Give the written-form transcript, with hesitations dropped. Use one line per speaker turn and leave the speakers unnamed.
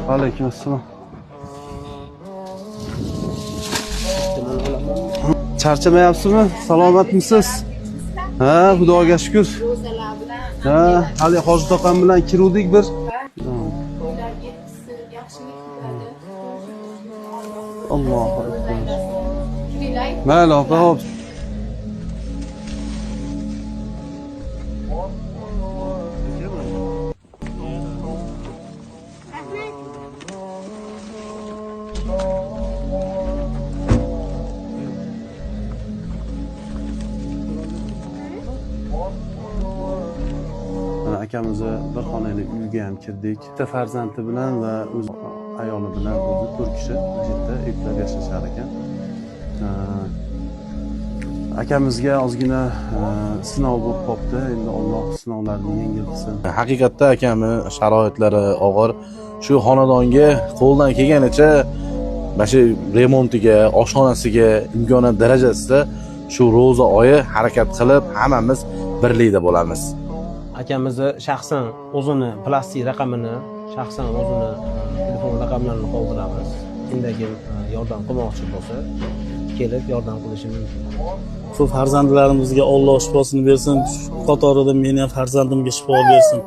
Alaykum assalom. Charchamayapsizmi? Salomatmisiz? Ha, Xudoga shukr. Ha, hali Hoji tog'am bilan kiruvdik bir. Allohu akbar. Mayli opa, hop. Akamizni bir xonali uyga ham kirdik. Bitta farzandi bilan va o'z ayoli bilan o'zi 4 kishi o'sha yerda yuklab yashashar ekan. Akamizga ozgina sinov bo'lib qopti. Endi Alloh sinovlarni yengil qilsin.
Haqiqatda akamni sharoitlari og'ir. Shu xonadonga qo'ldan kelganicha mana shu remontiga, oshxonasiga imkoniyat darajasida shu ro'za oyi harakat qilib, hammamiz birlikda bo'lamiz.
Akamizni shaxsan o'zini plastik raqamini, shaxsan o'zini telefon raqamlarini qoldiramiz. Kimdagi yordam qilmoqchi bo'lsa, kelib yordam qilishi mumkin.
Shu farzandlarimizga Alloh shifosini bersin, qatorida meni ham farzandimga shifo bersin.